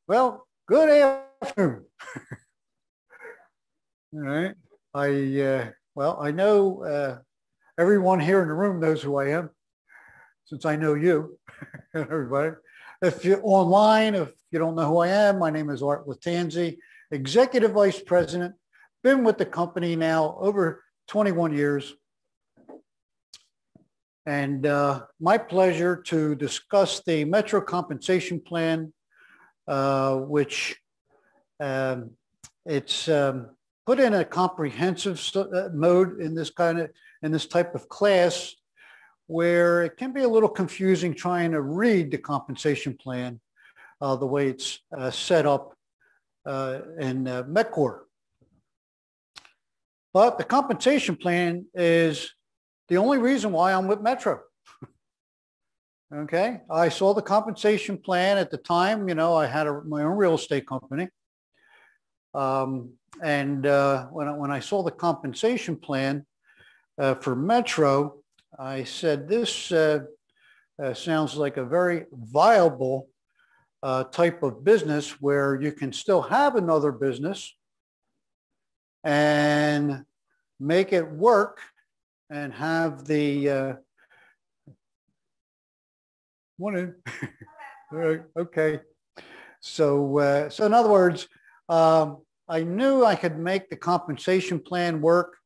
Well, good afternoon. All right. I know everyone here in the room knows who I am, since I know you, everybody. If you're online, if you don't know who I am, my name is Art Latanzi, Executive Vice President. Been with the company now over 21 years. And my pleasure to discuss the Metro Compensation Plan, which it's put in a comprehensive mode in this type of class, where it can be a little confusing trying to read the compensation plan the way it's set up in METCOR. But the compensation plan is the only reason why I'm with Metro. Okay, I saw the compensation plan at the time. You know, I had my own real estate company. When I saw the compensation plan for Metro, I said, this sounds like a very viable type of business where you can still have another business and make it work and have the okay. So in other words, I knew I could make the compensation plan work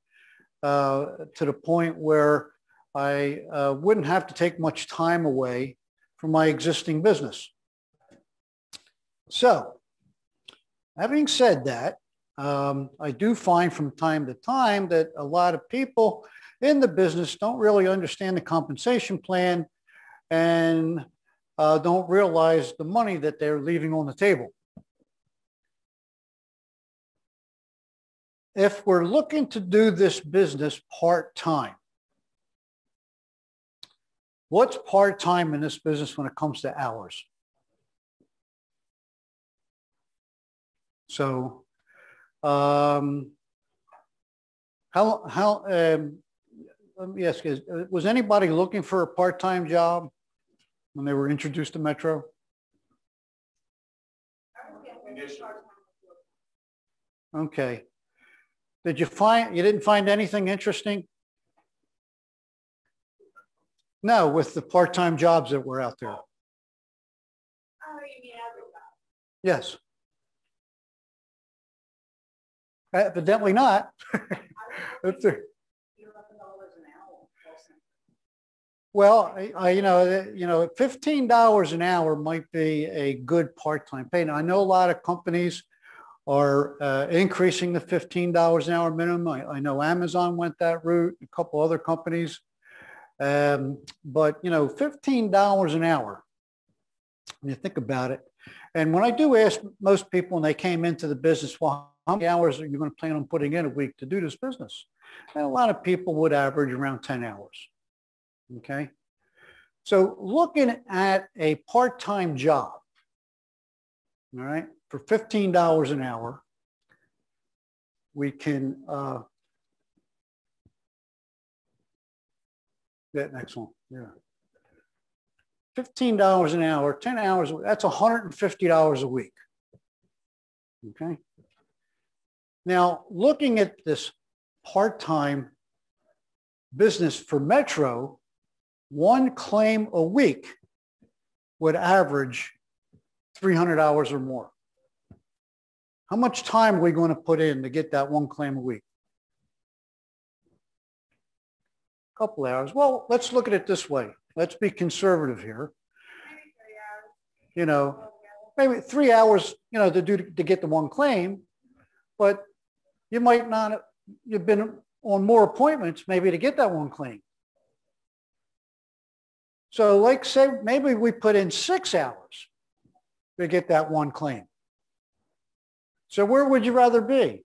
to the point where I wouldn't have to take much time away from my existing business. So, having said that, I do find from time to time that a lot of people in the business don't really understand the compensation plan and don't realize the money that they're leaving on the table. If we're looking to do this business part-time, what's part-time in this business when it comes to hours? So, let me ask you, was anybody looking for a part-time job when they were introduced to Metro? Okay. You didn't find anything interesting? No, with the part-time jobs that were out there. Oh, you mean every job? Yes. Evidently not. Well, you know, $15 an hour might be a good part-time pay. Now, I know a lot of companies are increasing the $15 an hour minimum. I know Amazon went that route, a couple other companies. But, you know, $15 an hour, when you think about it. And when I do ask most people when they came into the business, well, how many hours are you going to plan on putting in a week to do this business? And a lot of people would average around 10 hours. Okay. So looking at a part-time job, all right, for $15 an hour, we can, that next one, yeah. $15 an hour, 10 hours, that's $150 a week. Okay. Now, looking at this part-time business for Metro, one claim a week would average 300 hours or more. How much time are we going to put in to get that one claim a week? A couple hours. Well, let's look at it this way. Let's be conservative here. Maybe 3 hours. You know, maybe 3 hours, you know, to get the one claim, but you might not, you've been on more appointments maybe to get that one claim. So like say, maybe we put in 6 hours to get that one claim. So where would you rather be?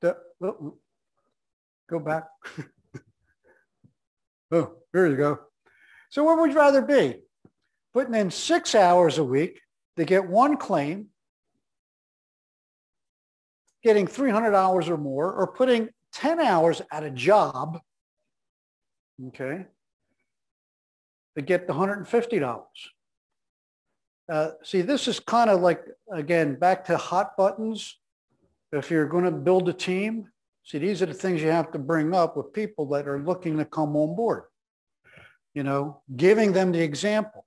Go back. Oh, here you go. So where would you rather be? Putting in 6 hours a week to get one claim, getting 300 hours or more, or putting 10 hours at a job, okay, to get the $150. See, this is kind of like, again, back to hot buttons. If you're going to build a team, see, these are the things you have to bring up with people that are looking to come on board. You know, giving them the example.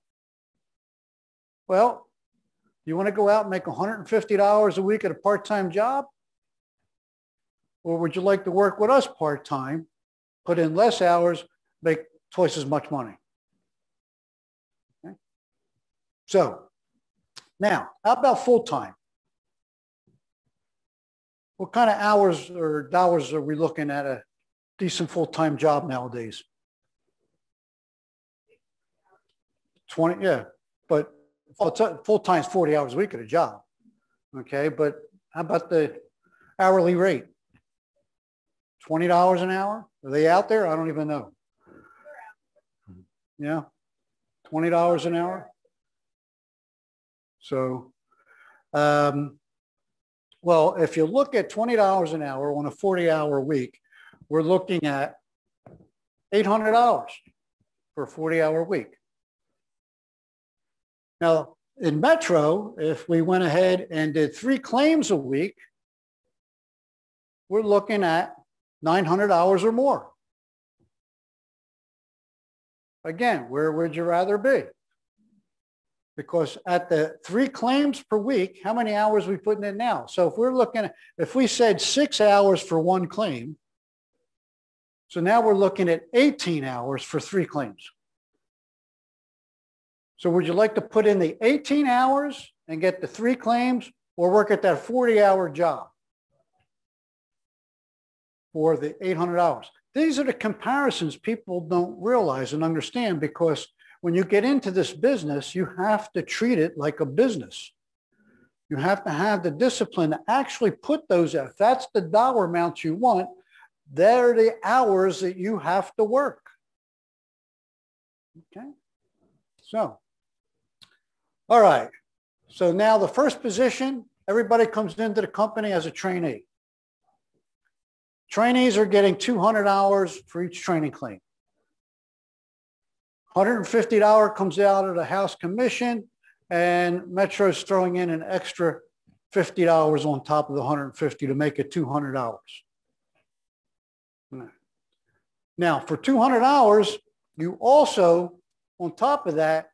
Well, you want to go out and make $150 a week at a part-time job? Or would you like to work with us part-time, put in less hours, make twice as much money? Okay. So now, how about full-time? What kind of hours or dollars are we looking at a decent full-time job nowadays? 20, yeah, but full-time is 40 hours a week at a job. Okay, but how about the hourly rate? $20 an hour? Are they out there? I don't even know. Yeah, $20 an hour. So, well, if you look at $20 an hour on a 40-hour week, we're looking at $800 for a 40-hour week. Now, in Metro, if we went ahead and did 3 claims a week, we're looking at $900 or more. Again, where would you rather be? Because at the 3 claims per week, how many hours are we putting in now? So if we're looking at, if we said 6 hours for 1 claim, so now we're looking at 18 hours for 3 claims. So would you like to put in the 18 hours and get the 3 claims, or work at that 40-hour job for the $800? These are the comparisons people don't realize and understand, because when you get into this business, you have to treat it like a business. You have to have the discipline to actually put those, if that's the dollar amount you want, they're the hours that you have to work. Okay, so. All right, so now the first position, everybody comes into the company as a trainee. Trainees are getting $200 for each training claim. $150 comes out of the house commission, and Metro's throwing in an extra $50 on top of the $150 to make it $200. Now, for $200, you also, on top of that,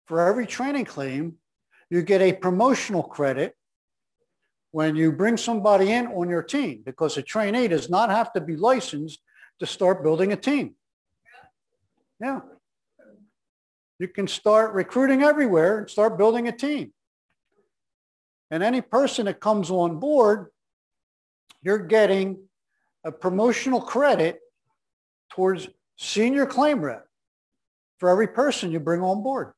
for every training claim, you get a promotional credit when you bring somebody in on your team, because a trainee does not have to be licensed to start building a team. Yeah. You can start recruiting everywhere and start building a team. And any person that comes on board, you're getting a promotional credit towards senior claim rep for every person you bring on board.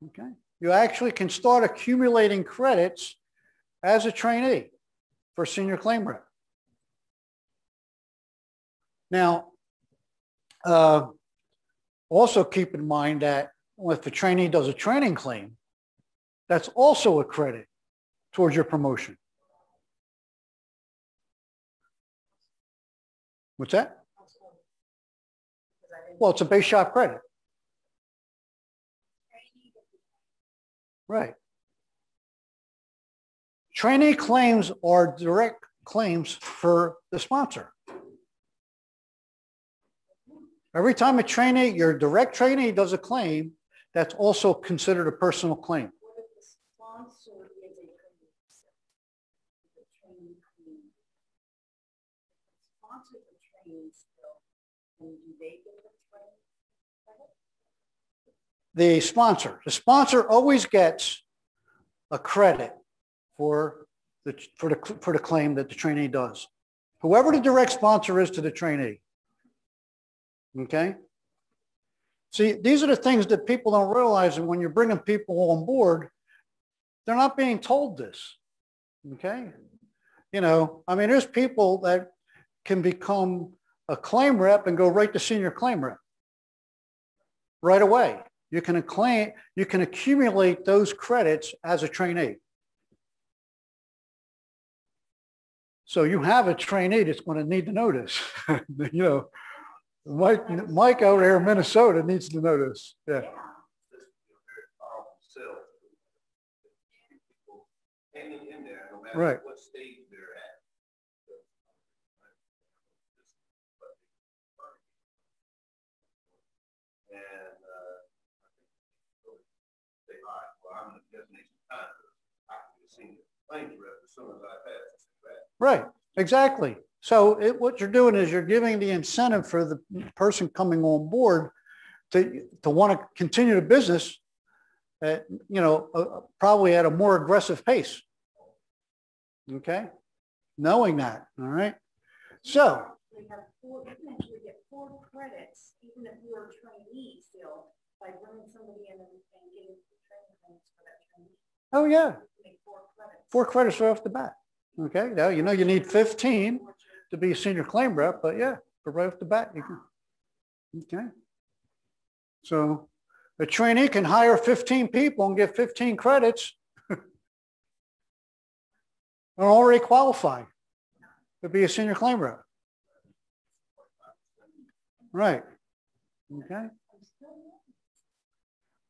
Okay. You actually can start accumulating credits as a trainee for senior claim rep. Now, also keep in mind that if the trainee does a training claim, that's also a credit towards your promotion. What's that? Well, it's a base shop credit. Right. Trainee claims are direct claims for the sponsor. Every time a trainee, your direct trainee does a claim, that's also considered a personal claim. What if the sponsor is a trainee? Sponsors are trainees still, and do they get the training credit? The sponsor always gets a credit for the claim that the trainee does. Whoever the direct sponsor is to the trainee. Okay. See, these are the things that people don't realize, and when you're bringing people on board, they're not being told this. Okay. You know, I mean, there's people that can become a claim rep and go right to senior claim rep right away. You can accumulate those credits as a trainee. So you have a trainee that's going to need to know this. You know, Mike over there in Minnesota needs to know this. Yeah. hanging in there, no matter Right. what stage they're at. And say, all right, well, I'm in the destination time. I can be a senior claims rep as soon as I pass that. Right, exactly. So what you're doing is you're giving the incentive for the person coming on board to want to continue the business at, probably at a more aggressive pace. Okay, knowing that, all right. So you can actually get 4 credits, even if you're a trainee still, by bringing somebody in and getting training credits for that trainee. oh yeah, Make 4 credits. 4 credits right off the bat. Okay, now you need 15 to be a senior claim rep, but yeah, but right off the bat you can. Okay, so a trainee can hire 15 people and get 15 credits and already qualify to be a senior claim rep. Right. Okay.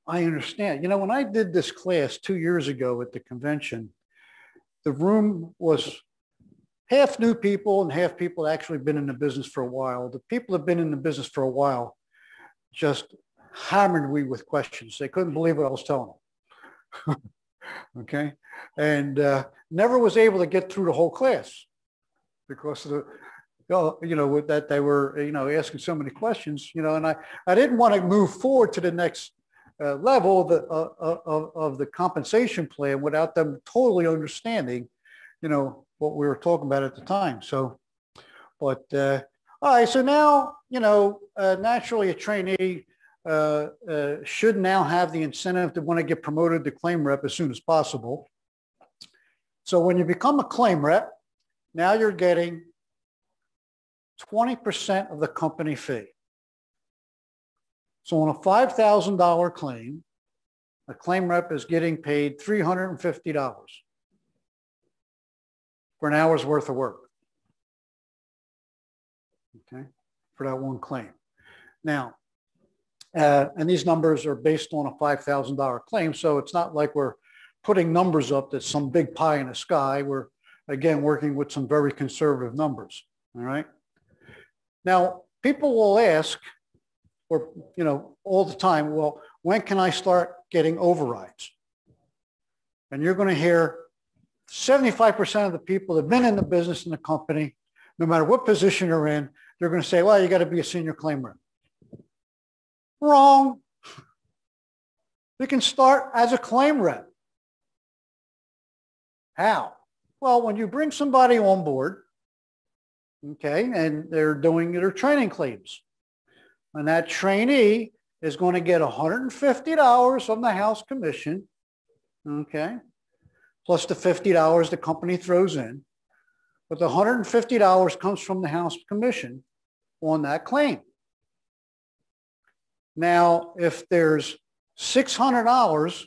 I understand. When I did this class 2 years ago at the convention, the room was half new people and half people that actually been in the business for a while. The people that have been in the business for a while just hammered me with questions. They couldn't believe what I was telling them. Okay. And never was able to get through the whole class because of the, that they were, asking so many questions, and I didn't want to move forward to the next level of the compensation plan without them totally understanding, what we were talking about at the time. So, but all right. So now, naturally a trainee should now have the incentive to want to get promoted to claim rep as soon as possible. So when you become a claim rep, now you're getting 20% of the company fee. So on a $5,000 claim, a claim rep is getting paid $350 for an hour's worth of work. Okay, for that one claim. Now, and these numbers are based on a $5,000 claim, so it's not like we're putting numbers up that's some big pie in the sky. We're, again, working with some very conservative numbers, all right? Now, people will ask, or, all the time, well, when can I start getting overrides? And you're going to hear 75% of the people that have been in the business in the company, no matter what position you're in, they're going to say, well, you got to be a senior claim rep. Wrong. You can start as a claim rep. How? Well, when you bring somebody on board, okay, and they're doing their training claims, and that trainee is going to get $150 from the house commission, okay, plus the $50 the company throws in. But the $150 comes from the house commission on that claim. Now, if there's $600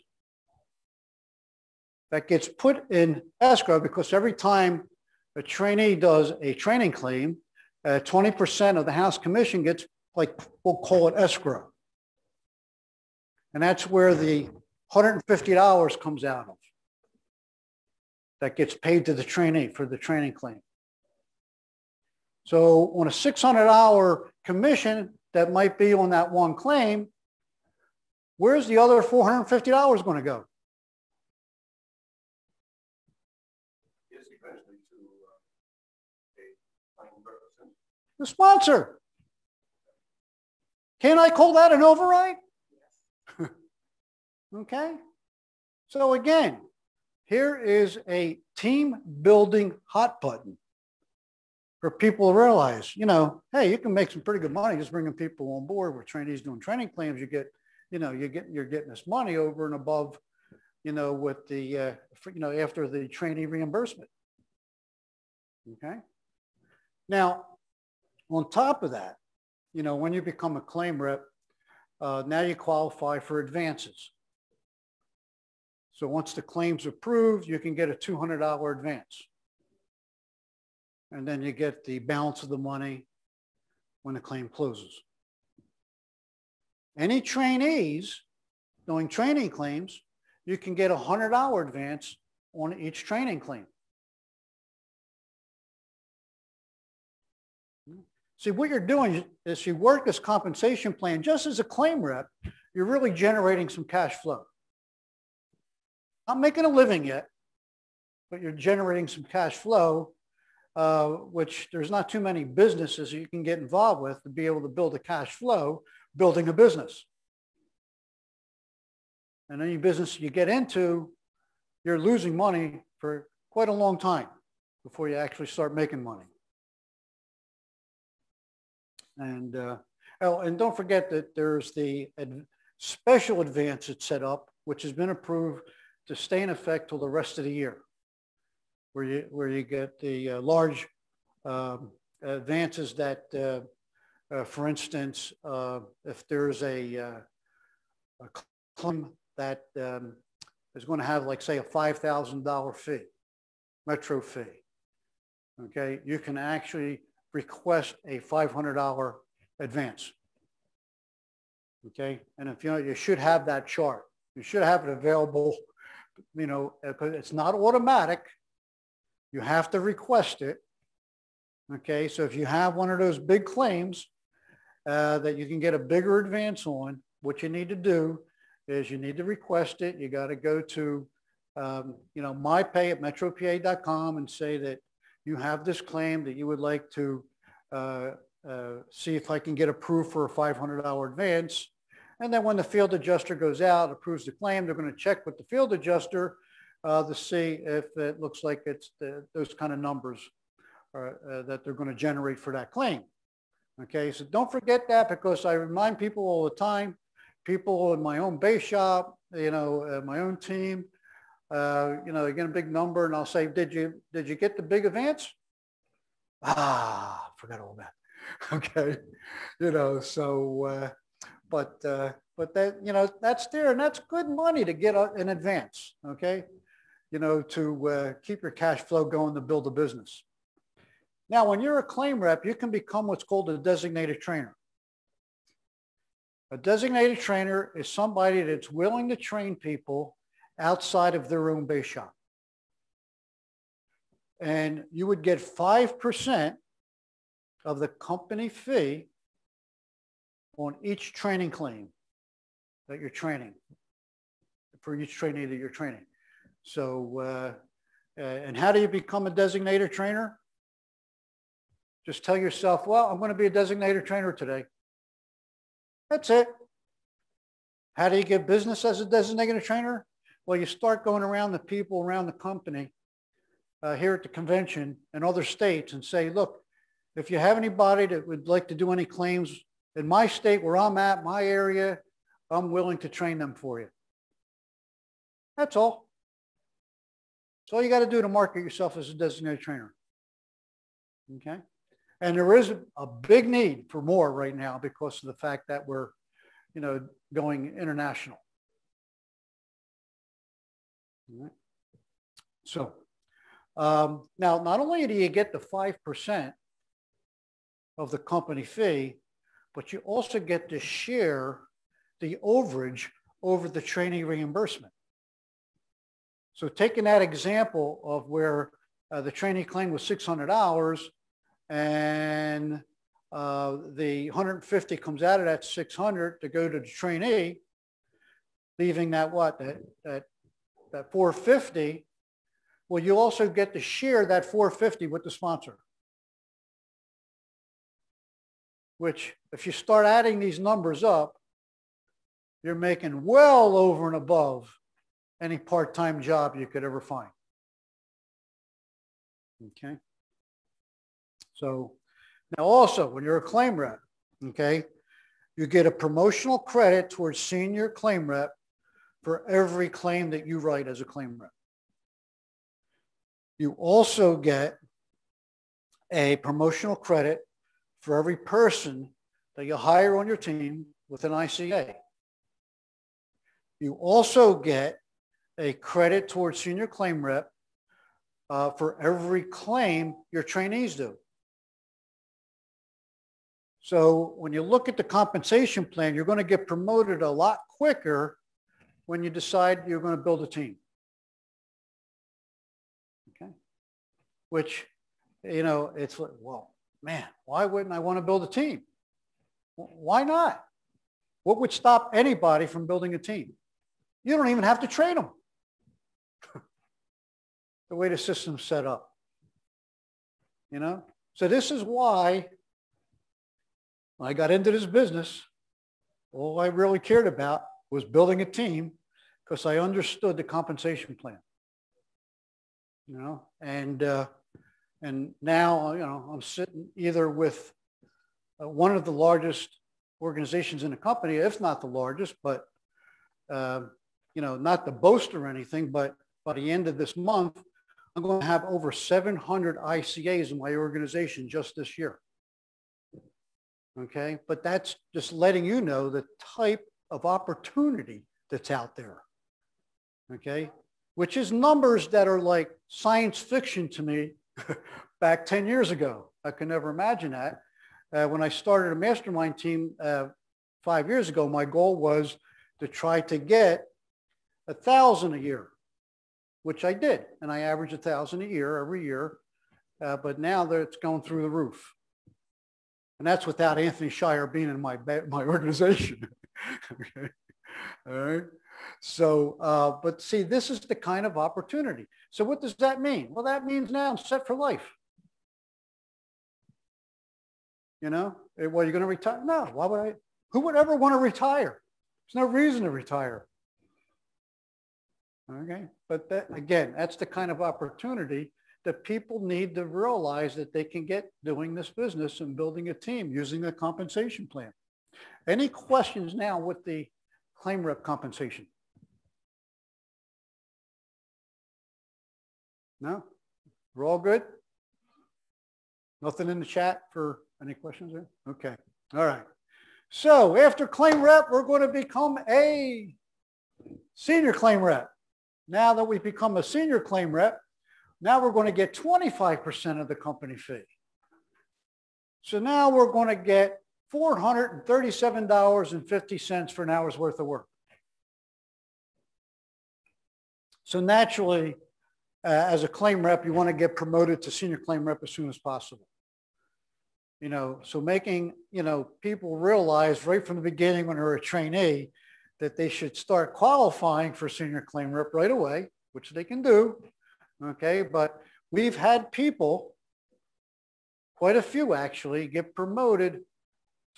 that gets put in escrow, because every time a trainee does a training claim, 20% of the house commission gets, like, we'll call it escrow. And that's where the $150 comes out of. That gets paid to the trainee for the training claim. So on a $600 commission that might be on that one claim, where's the other $450 going to go? Yes, eventually to a claim representative. The sponsor. Can I call that an override? Yes. Okay. So again, here is a team building hot button for people to realize, hey, you can make some pretty good money just bringing people on board with trainees doing training claims. You get, you're getting this money over and above, with the, after the trainee reimbursement. Okay. Now, on top of that, when you become a claim rep, now you qualify for advances. So once the claim's approved, you can get a $200 advance. And then you get the balance of the money when the claim closes. Any trainees doing training claims, you can get a $100 advance on each training claim. See, what you're doing is you work this compensation plan just as a claim rep, you're really generating some cash flow. Not making a living yet, but you're generating some cash flow, which there's not too many businesses you can get involved with to be able to build a cash flow building a business. And any business you get into, you're losing money for quite a long time before you actually start making money. And don't forget that there's the special advance that's set up, which has been approved to stay in effect till the rest of the year, where you get the large advances that, for instance, if there's a claim that is going to have, like, say, a $5,000 fee, metro fee, okay, you can actually request a $500 advance. Okay, and if you should have that chart. You should have it available. It's not automatic. You have to request it. Okay, so if you have one of those big claims that you can get a bigger advance on, what you need to do is you need to request it. You got to go to mypay at metropa.com and say that you have this claim that you would like to see if I can get approved for a $500 advance. And then when the field adjuster goes out, approves the claim, they're going to check with the field adjuster to see if it looks like it's those kind of numbers that they're going to generate for that claim. Okay, so don't forget that, because I remind people all the time, people in my own base shop, my own team, they get a big number and I'll say, did you get the big advance? Forgot all that. Okay. But that, that's there, and that's good money to get in advance. Okay. To keep your cash flow going to build a business. Now, when you're a claim rep, you can become what's called a designated trainer. A designated trainer is somebody that's willing to train people outside of their own base shop. And you would get 5% of the company fee on each training claim that you're training, for each trainee that you're training. So, and how do you become a designated trainer? Just tell yourself, well, I'm going to be a designated trainer today. That's it. How do you get business as a designated trainer? Well, you start going around the people around the company here at the convention and other states and say, look, if you have anybody that would like to do any claims in my state where I'm at, my area, I'm willing to train them for you. That's all. That's all you got to do to market yourself as a designated trainer. Okay? And there is a big need for more right now because of the fact that we're, going international. All right. So now, not only do you get the 5% of the company fee, but you also get to share the overage over the trainee reimbursement. So taking that example of where the trainee claim was $600 and the 150 comes out of that 600 to go to the trainee, leaving that that 450. Well, you also get to share that 450 with the sponsor. Which, if you start adding these numbers up, you're making well over and above any part-time job you could ever find. Okay. So now also, when you're a claim rep, okay, you get a promotional credit towards senior claim rep for every claim that you write as a claim rep. You also get a promotional credit for every person that you hire on your team with an ICA. You also get a credit towards senior claim rep for every claim your trainees do. So when you look at the compensation plan, you're going to get promoted a lot quicker when you decide you're going to build a team. which, you know, it's like, well, man, why wouldn't I want to build a team? Why not? What would stop anybody from building a team? You don't even have to train them. The way the system's set up, you know? So this is why when I got into this business, all I really cared about was building a team, because I understood the compensation plan, you know? And now, you know, I'm sitting either with one of the largest organizations in the company, if not the largest, but, you know, not to boast or anything, but by the end of this month, I'm going to have over 700 ICAs in my organization just this year. Okay, but that's just letting you know the type of opportunity that's out there. Okay, which is numbers that are like science fiction to me back 10 years ago. I could never imagine that. When I started a mastermind team 5 years ago, my goal was to try to get 1,000 a year, which I did. And I averaged 1,000 a year every year. But now that it's going through the roof. And that's without Anthony Shire being in my organization. Okay. All right. So, but see, this is the kind of opportunity. So what does that mean? Well, that means now I'm set for life. You know, well, you're going to retire? No, why would I? Who would ever want to retire? There's no reason to retire. Okay, but that, again, that's the kind of opportunity that people need to realize that they can get doing this business and building a team using a compensation plan. Any questions now with the claim rep compensation? No? We're all good? Nothing in the chat for any questions there? Okay. All right. So after claim rep, we're going to become a senior claim rep. Now that we've become a senior claim rep, now we're going to get 25% of the company fee. So now we're going to get $437.50 for an hour's worth of work. So naturally, as a claim rep, you want to get promoted to senior claim rep as soon as possible. You know, so making, you know, people realize right from the beginning when they're a trainee that they should start qualifying for senior claim rep right away, which they can do. Okay, but we've had people, quite a few actually, get promoted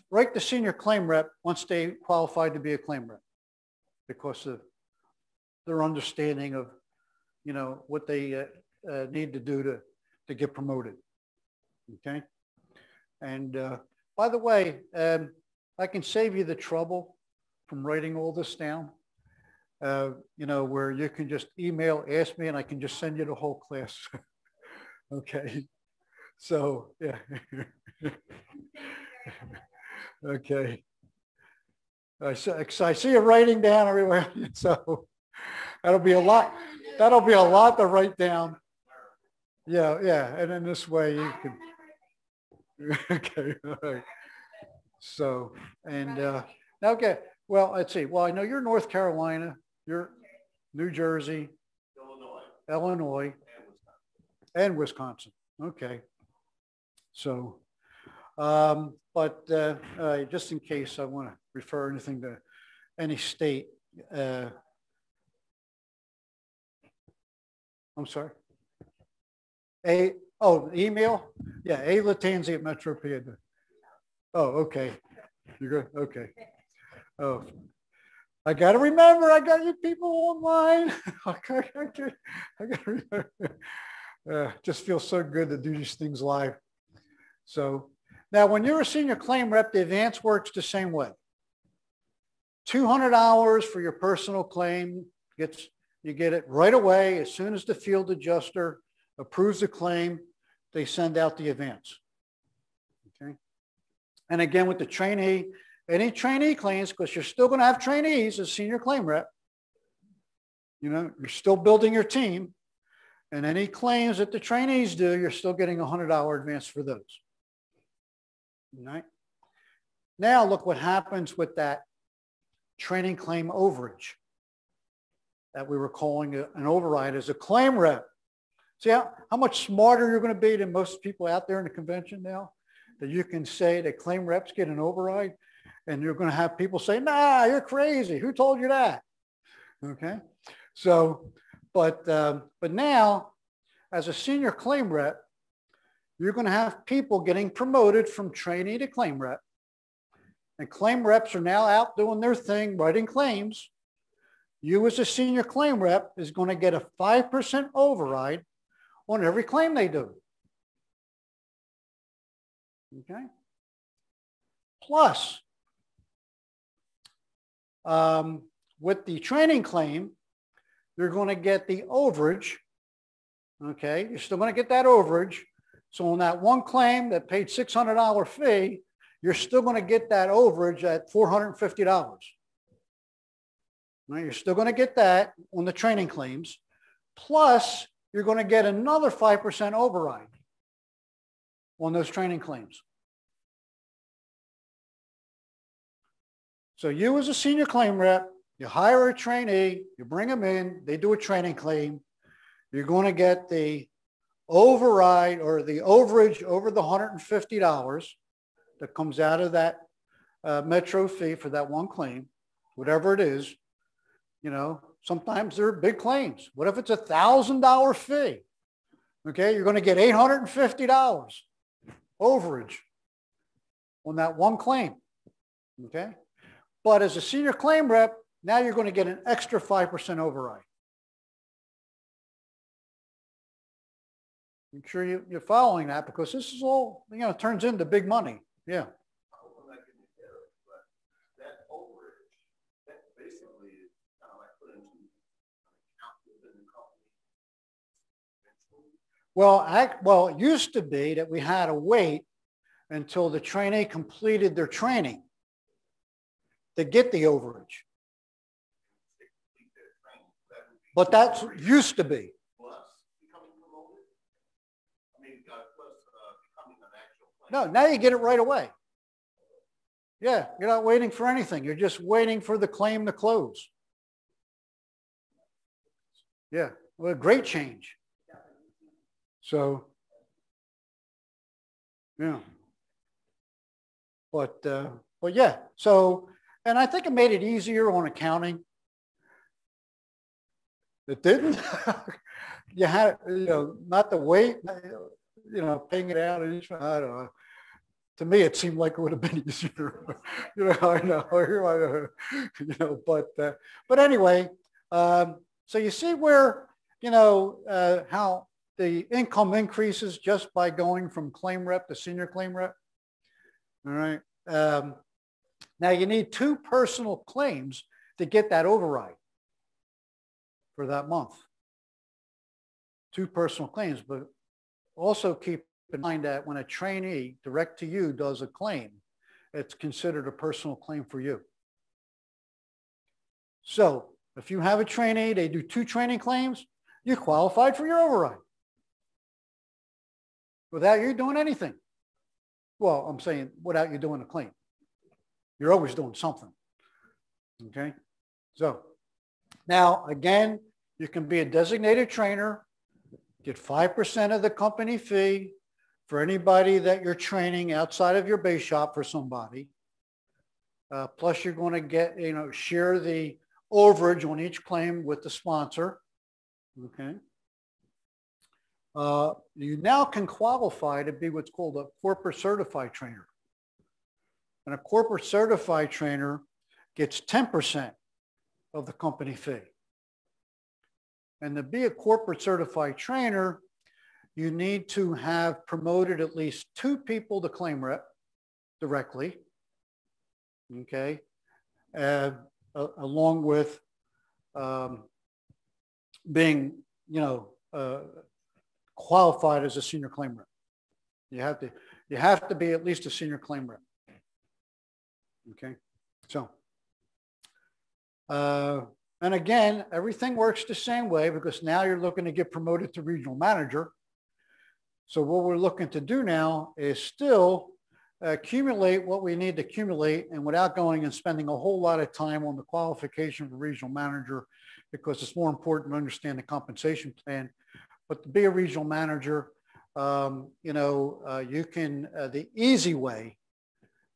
right to senior claim rep once they qualified to be a claim rep because of their understanding of, you know, what they need to do to get promoted. Okay. And by the way, I can save you the trouble from writing all this down, you know, where you can just email, ask me, and I can just send you the whole class. Okay. So, yeah. Okay. I see you writing down everywhere. So that'll be a lot to write down. Yeah, yeah. And in this way you can. Okay, all right. So, and okay, well, let's see. Well, I know you're North Carolina, you're New Jersey, Illinois, and Wisconsin. Okay. So, but just in case I want to refer anything to any state, I'm sorry. Email? Yeah, Latanzi@Metro.pa. Oh, okay. You're good? Okay. Oh, I got to remember, I got you people online. I got to remember. Just feels so good to do these things live. So now when you're a senior claim rep, the advance works the same way. $200 for your personal claim. You get it right away as soon as the field adjuster approves the claim. They send out the advance. Okay. And again, with the trainee, any trainee claims, because you're still going to have trainees as senior claim rep. You know, you're still building your team. And any claims that the trainees do, you're still getting a $100 advance for those. All right. Now look what happens with that training claim overage that we were calling an override as a claim rep. See how much smarter you're going to be than most people out there in the convention now? That you can say that claim reps get an override, and you're going to have people say, nah, you're crazy. Who told you that? Okay. So, but now, as a senior claim rep, you're going to have people getting promoted from trainee to claim rep. And claim reps are now out doing their thing, writing claims. You as a senior claim rep is going to get a 5% override on every claim they do. Okay. Plus, with the training claim, you're going to get the overage. Okay, you're still going to get that overage. So on that one claim that paid $600 fee, you're still going to get that overage at $450. Right, you're still going to get that on the training claims. Plus, you're going to get another 5% override on those training claims. So you as a senior claim rep, you hire a trainee, you bring them in, they do a training claim, you're going to get the override or the overage over the $150 that comes out of that metro fee for that one claim, whatever it is. You know, sometimes they're big claims. What if it's a $1,000 fee? Okay, you're going to get $850 overage on that one claim. Okay, but as a senior claim rep, now you're going to get an extra 5% override. Make sure you're following that, because this is all, you know, turns into big money. Yeah. That overage, that basically is kind of like put into an account within the company. Well, it used to be that we had to wait until the trainee completed their training to get the overage. But that used to be. Plus becoming promoted? I mean, plus becoming an actual claim. No, now you get it right away. Yeah, you're not waiting for anything. You're just waiting for the claim to close. Yeah, well, great change. So, yeah. But yeah, so, and I think it made it easier on accounting. It didn't. You had, you know, not to wait, you know, paying it out. I don't know. To me, it seemed like it would have been easier. You know, I know, you know, but anyway, so you see where, you know, how the income increases just by going from claim rep to senior claim rep. All right. Now you need 2 personal claims to get that override for that month. 2 personal claims, but also keep in mind that when a trainee direct to you does a claim, it's considered a personal claim for you. So if you have a trainee, they do 2 training claims, you qualified for your override without you doing anything. Well, I'm saying without you doing a claim. You're always doing something. Okay. So now, again, you can be a designated trainer, get 5% of the company fee for anybody that you're training outside of your base shop for somebody. Plus you're going to get, you know, share the overage on each claim with the sponsor. Okay. You now can qualify to be what's called a corporate certified trainer. And a corporate certified trainer gets 10% of the company fee. And to be a corporate certified trainer, you need to have promoted at least 2 people to claim rep directly, okay, along with being, you know, qualified as a senior claim rep. You have to be at least a senior claim rep. Okay, so. And again, everything works the same way, because now you're looking to get promoted to regional manager. So what we're looking to do now is still accumulate what we need to accumulate, and without going and spending a whole lot of time on the qualification for regional manager, because it's more important to understand the compensation plan. but to be a regional manager, you can, the easy way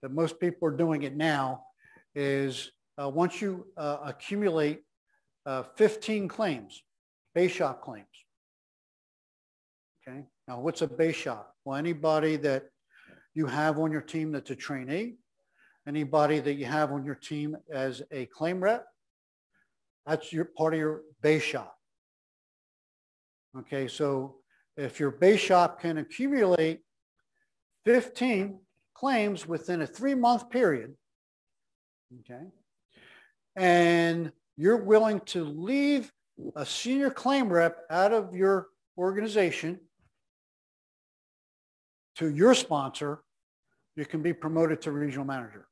that most people are doing it now is once you accumulate 15 claims, base shop claims. Okay, now what's a base shop? Well, anybody that you have on your team that's a trainee, anybody that you have on your team as a claim rep, that's your part of your base shop. Okay, so if your base shop can accumulate 15 claims within a 3-month period, okay, and you're willing to leave a senior claim rep out of your organization to your sponsor, you can be promoted to regional manager.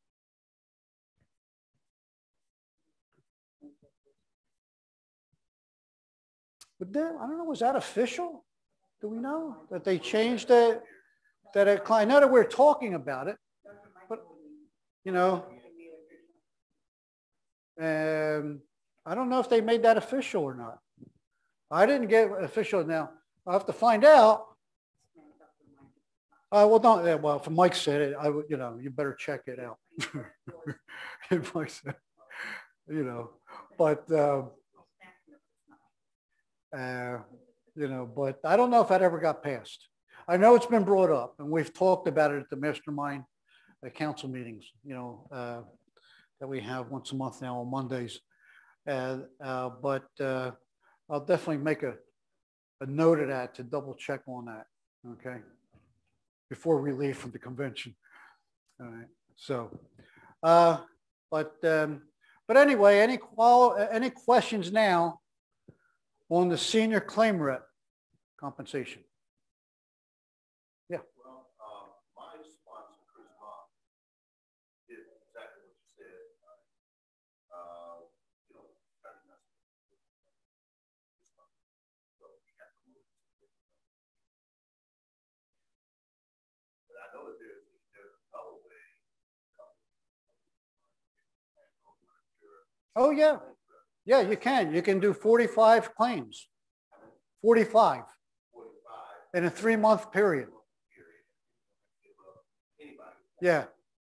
But then, I don't know, was that official? Do we know that they changed it? I know that we're talking about it, but, I don't know if they made that official or not. I didn't get official now. I'll have to find out. Well, don't. Well, if Mike said it, I would. You better check it out. If Mike said, but but I don't know if that ever got passed. I know it's been brought up, and we've talked about it at the mastermind council meetings. That we have once a month now on Mondays. But I'll definitely make a note of that to double check on that. Okay. Before we leave from the convention. All right. So, but anyway, any questions now on the senior claim rep compensation? Yeah. Well, my sponsor, Chris Mock, did exactly what you said. But I know that there's another way. Oh yeah. Yeah, you can. You can do 45 claims. 45 in a 3-month period. Yeah,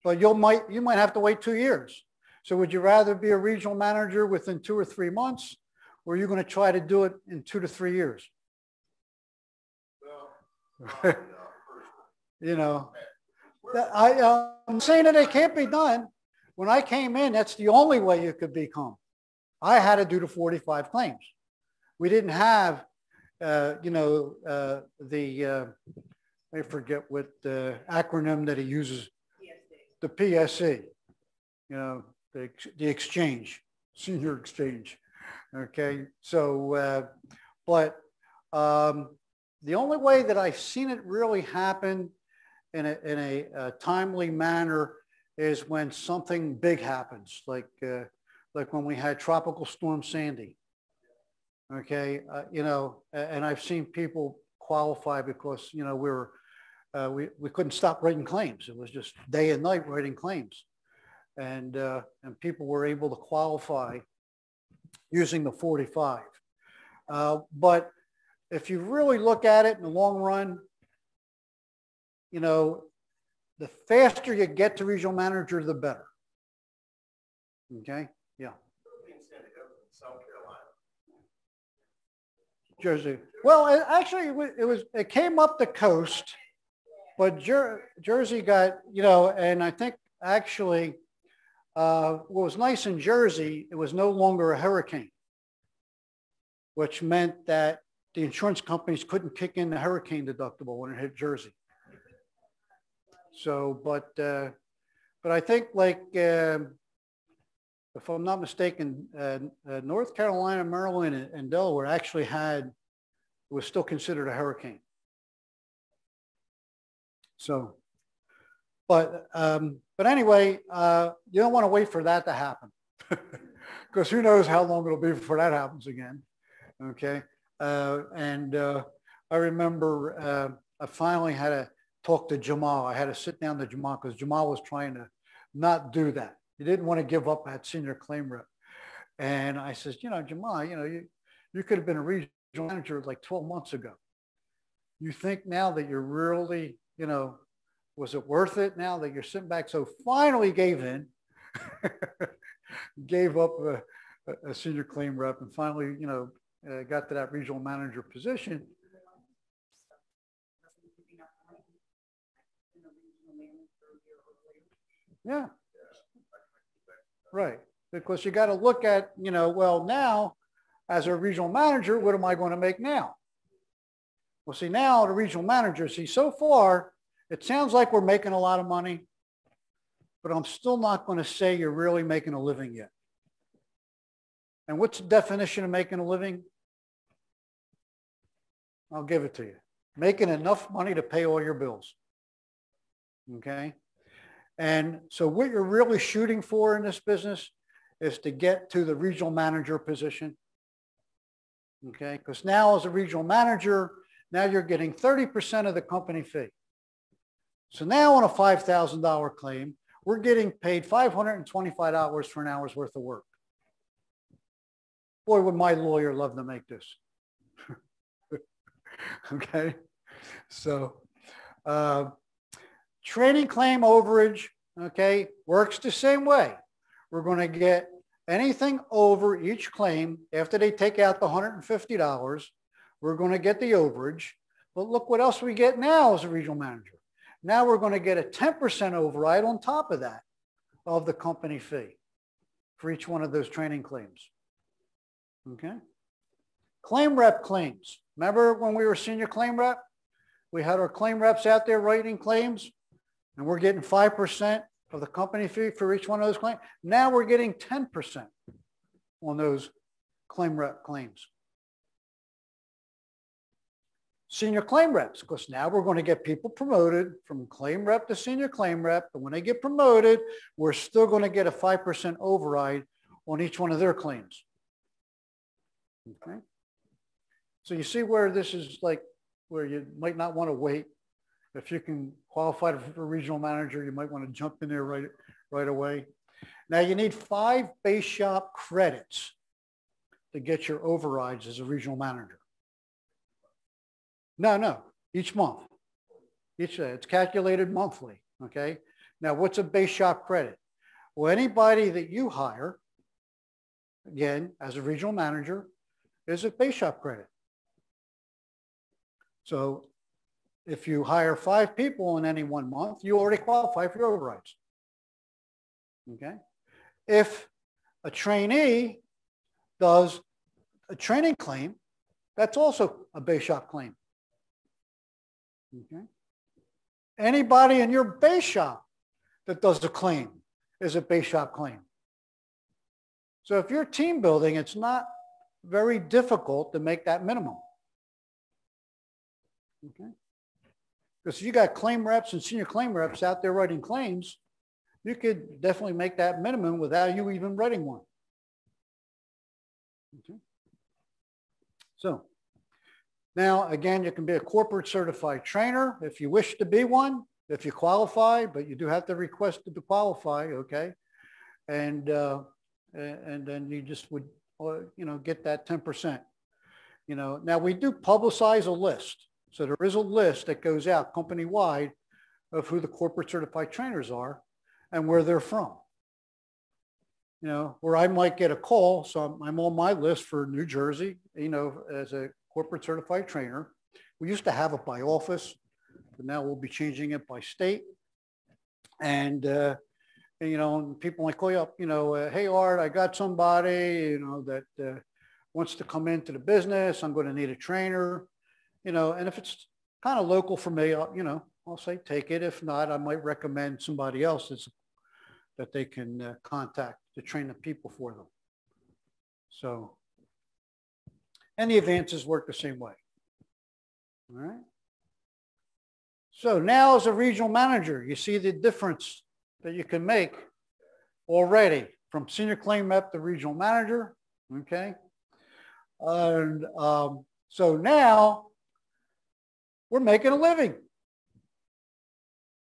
but you might have to wait 2 years. So would you rather be a regional manager within 2 or 3 months, or are you going to try to do it in 2 to 3 years? I'm saying that it can't be done. When I came in, that's the only way you could become. I had to do the 45 claims. We didn't have, I forget what the acronym that he uses, the PSC, the exchange, senior exchange. Okay, so, the only way that I've seen it really happen in a timely manner is when something big happens, like when we had Tropical Storm Sandy. Okay, and I've seen people qualify because we couldn't stop writing claims. It was just day and night writing claims, and people were able to qualify using the 45. But if you really look at it in the long run, the faster you get to regional manager, the better. Okay, yeah. Jersey. Well, it came up the coast, but Jersey got, and I think actually what was nice in Jersey, it was no longer a hurricane, which meant that the insurance companies couldn't kick in the hurricane deductible when it hit Jersey. So, but I think if I'm not mistaken, North Carolina, Maryland, and Delaware actually was still considered a hurricane. So, but anyway, you don't want to wait for that to happen because who knows how long it'll be before that happens again. Okay. I remember I finally had to talk to Jamal. I had to sit down to Jamal because Jamal was trying to not do that. He didn't want to give up that senior claim rep. And I says, Jamal, you could have been a regional manager like 12 months ago. You think now that you're really, was it worth it now that you're sitting back? So finally gave in, gave up a senior claim rep and finally, got to that regional manager position. Yeah. Right. Because you got to look at, well, now as a regional manager, what am I going to make now? Well, see, now the regional manager, so far, it sounds like we're making a lot of money, but I'm still not going to say you're really making a living yet. And what's the definition of making a living? I'll give it to you. Making enough money to pay all your bills. Okay? And so what you're really shooting for in this business is to get to the regional manager position. Okay? Because now as a regional manager, now you're getting 30% of the company fee. So now on a $5,000 claim, we're getting paid $525 for an hour's worth of work. Boy, would my lawyer love to make this. Okay? So training claim overage, okay, works the same way. We're going to get anything over each claim after they take out the $150. We're going to get the overage. But look what else we get now as a regional manager. Now we're going to get a 10% override on top of that of the company fee for each one of those training claims. Okay? Claim rep claims. Remember when we were senior claim rep? We had our claim reps out there writing claims, and we're getting 5% of the company fee for each one of those claims. Now we're getting 10% on those claim rep claims. Senior claim reps, because now we're going to get people promoted from claim rep to senior claim rep. And when they get promoted, we're still going to get a 5% override on each one of their claims. Okay. So you see where this is like, where you might not want to wait. If you can qualify for a regional manager, you might want to jump in there right away. Now you need 5 base shop credits to get your overrides as a regional manager. No, each month. It's calculated monthly, okay? Now, what's a base shop credit? Well, anybody that you hire, again, as a regional manager, is a base shop credit. So if you hire 5 people in any one month, you already qualify for your overrides, okay? If a trainee does a training claim, that's also a base shop claim. Okay. Anybody in your base shop that does a claim is a base shop claim. So if you're team building, it's not very difficult to make that minimum. Okay. Because if you got claim reps and senior claim reps out there writing claims, you could definitely make that minimum without you even writing one. Okay. So now, again, you can be a corporate certified trainer if you wish to be one, if you qualify, but you do have to request to qualify, okay? And then you just would, get that 10%. Now we do publicize a list. So there is a list that goes out company-wide of who the corporate certified trainers are and where they're from. Where I might get a call, so I'm on my list for New Jersey, as a corporate certified trainer. We used to have it by office, but now we'll be changing it by state. And people might call you up, hey, Art, I got somebody, that wants to come into the business. I'm going to need a trainer, and if it's kind of local for me, I'll say take it. If not, I might recommend somebody else that they can contact to train the people for them. So, and the advances work the same way. All right. So now as a regional manager, you see the difference that you can make already from senior claim rep to regional manager. Okay. And so now we're making a living.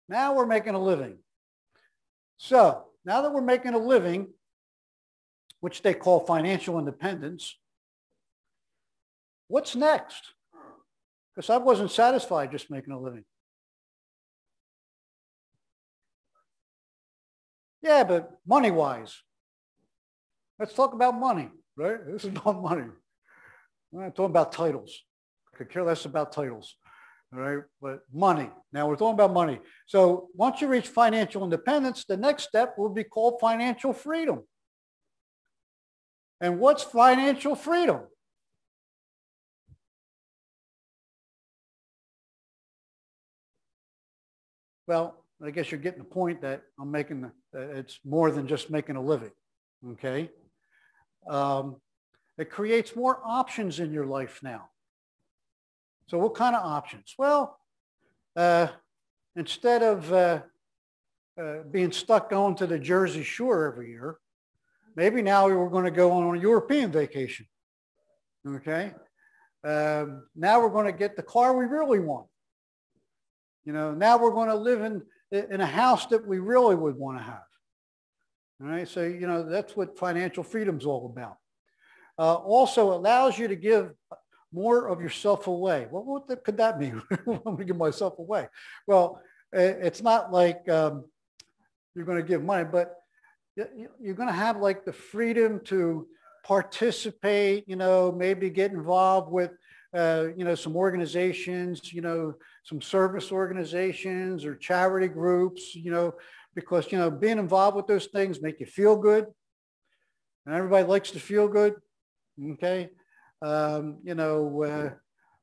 Now we're making a living. So now that we're making a living, which they call financial independence, What's next? Because I wasn't satisfied just making a living. Yeah, but money-wise. Let's talk about money, right? This is about money. We're not talking about titles. I could care less about titles, all right? But money. Now we're talking about money. So once you reach financial independence, the next step will be called financial freedom. And what's financial freedom? Well, I guess you're getting the point that I'm making. It's more than just making a living, okay? It creates more options in your life now. So what kind of options? Well, instead of being stuck going to the Jersey Shore every year, maybe now we're going to go on a European vacation, okay? Now we're going to get the car we really want. You know, now we're going to live in a house that we really would want to have. All right, so, you know, that's what financial freedom is all about. Also allows you to give more of yourself away. Well, what could that mean? I'm going to give myself away. Well, it's not like you're going to give money, but you're going to have like the freedom to participate, you know, maybe get involved with, you know, some organizations, you know, some service organizations or charity groups, you know, because, you know, being involved with those things make you feel good. And everybody likes to feel good. Okay. You know,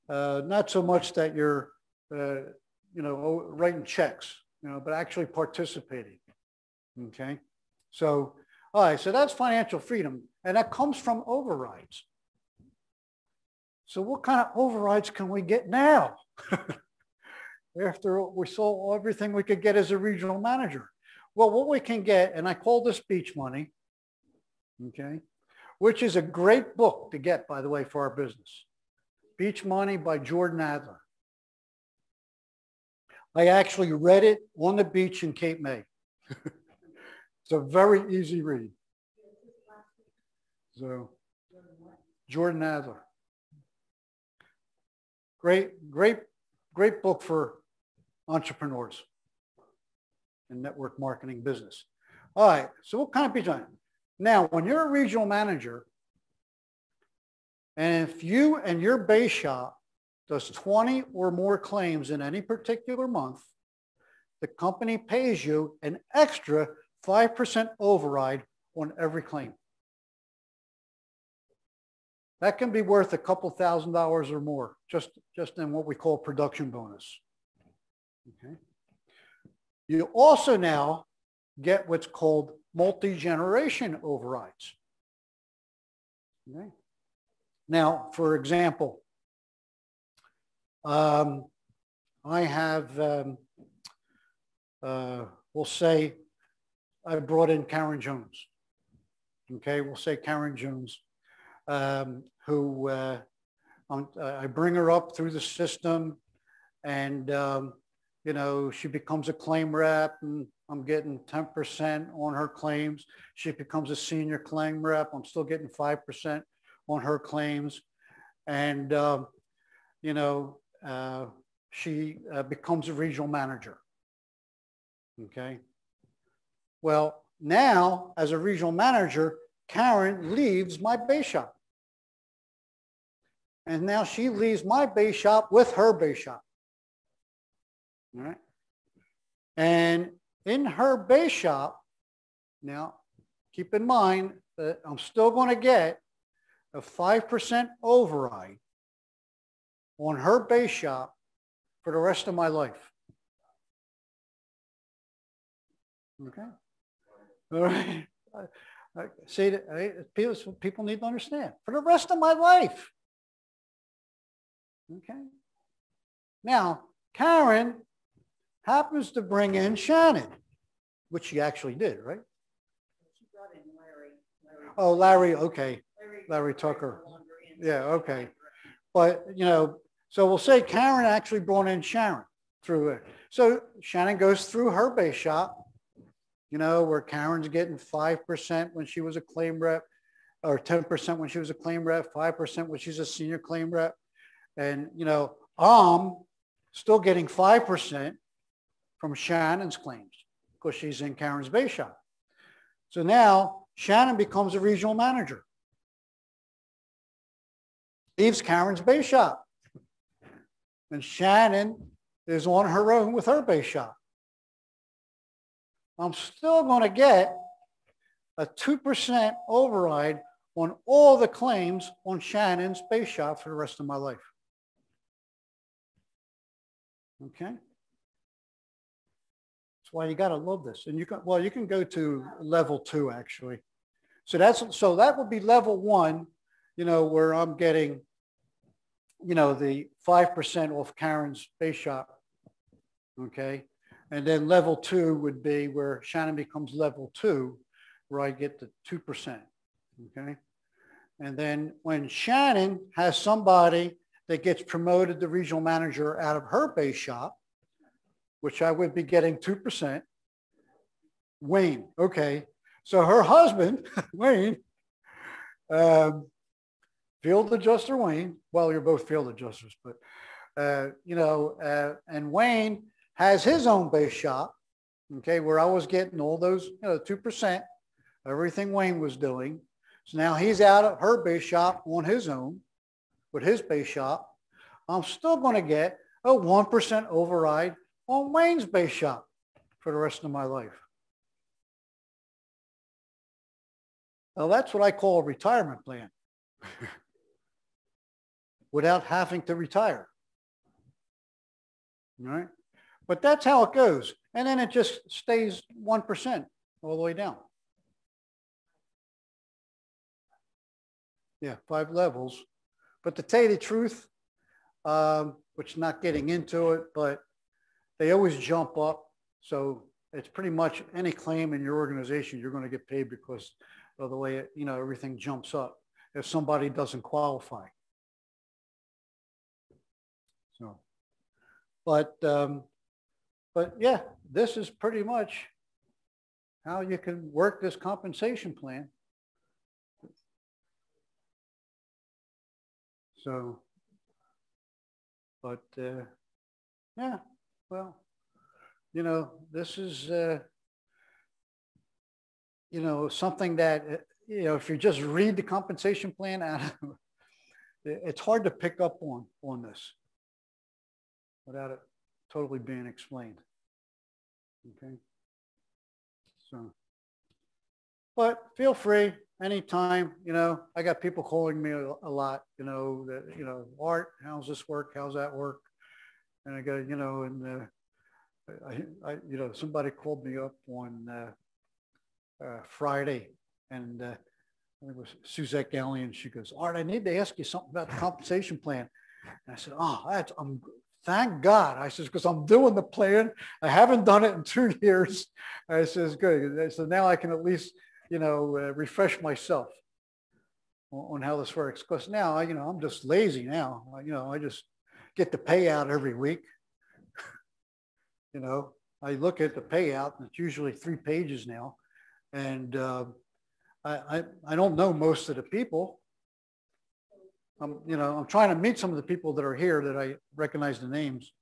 not so much that you're, you know, writing checks, you know, but actually participating. Okay. So, all right. So that's financial freedom. And that comes from overrides. So what kind of overrides can we get now? After we saw everything we could get as a regional manager. Well, what we can get, and I call this Beach Money, okay, which is a great book to get, by the way, for our business. Beach Money by Jordan Adler. I actually read it on the beach in Cape May. It's a very easy read. So, Jordan Adler. Great book for entrepreneurs in network marketing business. All right, so what kind of beach money? Now, when you're a regional manager, and if you and your base shop does 20 or more claims in any particular month, the company pays you an extra 5% override on every claim. That can be worth a couple $1,000s or more, just in what we call production bonus. Okay. You also now get what's called multi-generation overrides. Okay. Now, for example, I have, we'll say I brought in Karen Jones. Okay, we'll say Karen Jones. Who I bring her up through the system, and you know, she becomes a claim rep, and I'm getting 10% on her claims. She becomes a senior claim rep. I'm still getting 5% on her claims, and you know, she becomes a regional manager. Okay. Well, now as a regional manager, Karen leaves my base shop. And now she leaves my base shop with her base shop. All right. And in her base shop, now keep in mind that I'm still going to get a 5% override on her base shop for the rest of my life. Okay. All right. See, people need to understand. For the rest of my life. Okay. Now, Karen happens to bring in Shannon, which she actually did, right? She brought in Larry. Oh, Larry, okay. Larry Tucker. Yeah, okay. But, you know, so we'll say Karen actually brought in Sharon through it. So Shannon goes through her base shop, you know, where Karen's getting 5% when she was a claim rep. or 10% when she was a claim rep, 5% when she's a senior claim rep. And, you know, I'm still getting 5% from Shannon's claims because she's in Karen's base shop. So now Shannon becomes a regional manager. Leaves Karen's base shop. And Shannon is on her own with her base shop. I'm still going to get a 2% override on all the claims on Shannon's base shop for the rest of my life. Okay? That's why you got to love this. And you can, well, you can go to level 2 actually. So that would be level 1, you know, where I'm getting, you know, the 5% off Karen's base shop. Okay? And then level 2 would be where Shannon becomes level 2, where I get the 2%. Okay? And then when Shannon has somebody that gets promoted to regional manager out of her base shop, which I would be getting 2%, Wayne, okay. So her husband, Wayne, field adjuster Wayne, well, you're both field adjusters, but, you know, and Wayne has his own base shop, okay, where I was getting all those, you know, 2%, everything Wayne was doing. So now he's out of her base shop on his own with his base shop. I'm still going to get a 1% override on Wayne's base shop for the rest of my life. Now that's what I call a retirement plan without having to retire. All right? But that's how it goes. And then it just stays 1% all the way down. Yeah, 5 levels. But to tell you the truth, which not getting into it, but they always jump up. So it's pretty much any claim in your organization, you're going to get paid because of the way, it, you know, everything jumps up if somebody doesn't qualify. So, but yeah, this is pretty much how you can work this compensation plan. So, but yeah, well, you know, this is, you know, something that, you know, if you just read the compensation plan, it's hard to pick up on this without it totally being explained. Okay. So, but feel free anytime, you know, I got people calling me a lot, you know, that, you know, Art, how's this work? How's that work? And I go, you know, and you know, somebody called me up on Friday, and it was Suzette Gallion. She goes, Art, I need to ask you something about the compensation plan. And I said, oh, thank God. I says, because I'm doing the plan. I haven't done it in 2 years. I says, good. So now I can at least, you know, refresh myself on how this works. Because now, you know, I'm just lazy now. You know, I just get the payout every week. You know, I look at the payout, and it's usually 3 pages now. And I don't know most of the people. You know, I'm trying to meet some of the people that are here that I recognize the names.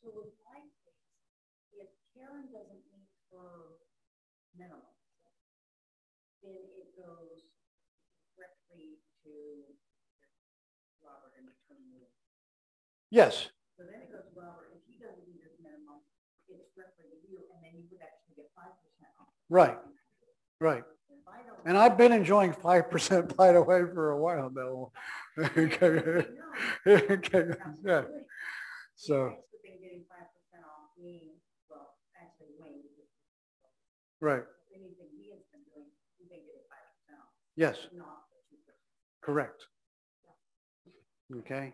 So with my case, if Karen doesn't meet her minimum, then it goes directly to Robert and the Trainee. Yes. So then it goes to Robert. If he doesn't meet his minimum, it's directly to you, and then you would actually get 5% off. Right. Right. And I've been enjoying 5%, by the way, for a while now. Okay. Okay. Yeah. So. Right. Yes. Correct. Okay.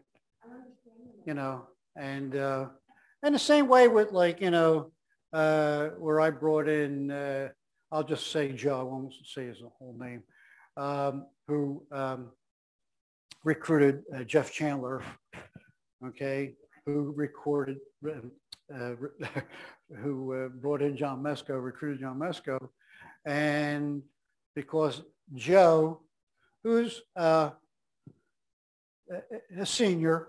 You know, and the same way with, like, you know, where I brought in, I'll just say Joe, I won't say his whole name, who recruited Jeff Chandler, okay, who brought in John Mesco, recruited John Mesco. And because Joe who's a senior,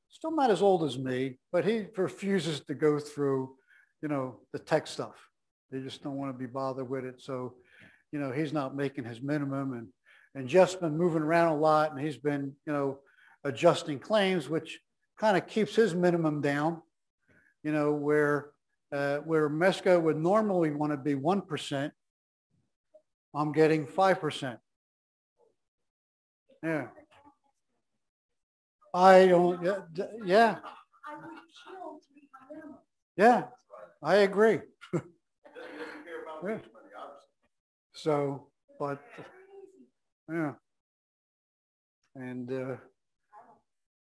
still not as old as me, but he refuses to go through, the tech stuff. They just don't want to be bothered with it. So, he's not making his minimum, and Jeff's been moving around a lot, and he's been, adjusting claims, which kind of keeps his minimum down, where Mesco would normally want to be 1%, I'm getting 5%. Yeah. I don't, yeah. I would kill to meet my minimum. Yeah, I agree. Yeah. So, but, yeah. And,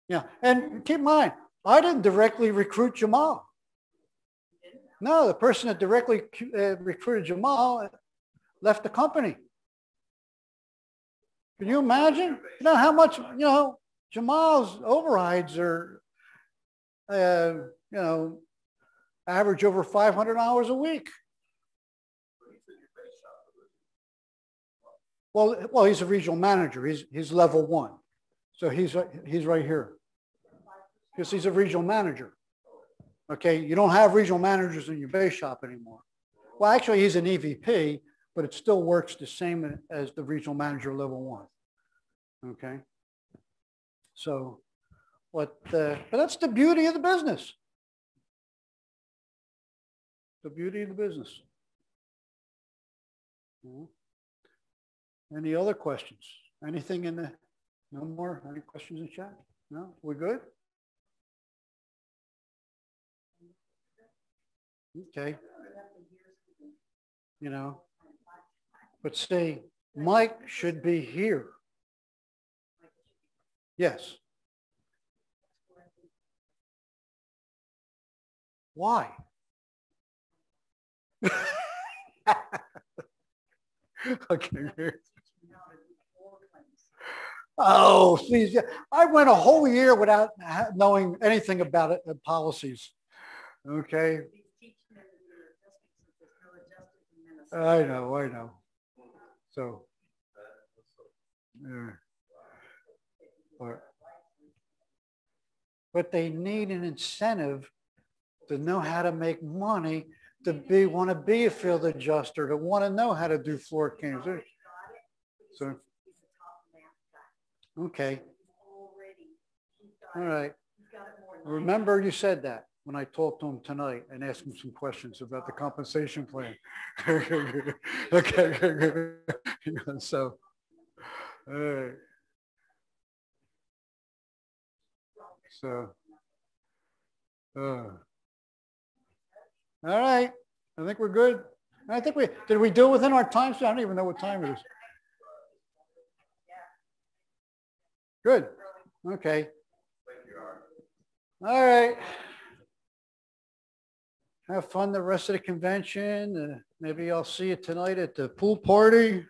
yeah, and keep in mind, I didn't directly recruit Jamal. No, the person that directly recruited Jamal left the company. Can you imagine? How much, Jamal's overrides are, average over 500 hours a week. Well, he's a regional manager. He's level 1. So he's right here. Because he's a regional manager. Okay, you don't have regional managers in your base shop anymore. Well, actually, he's an EVP, but it still works the same as the regional manager level 1. Okay. So, but that's the beauty of the business. The beauty of the business. Any other questions? Anything in the, no more? Any questions in chat? No, we good? Okay. But see, Mike should be here. Yes. Why? Okay. Oh, please. I went a whole year without knowing anything about it, the policies. Okay. I know. So, yeah. But they need an incentive to know how to make money, to want to be a field adjuster, to want to know how to do floor cams. So, okay. All right. Remember you said that when I talked to him tonight and asked him some questions about the compensation plan. Okay. So, all right. So, all right. I think we're good. I think did we do it within our time? I don't even know what time it is. Good. Okay. All right. Have fun the rest of the convention. Maybe I'll see you tonight at the pool party.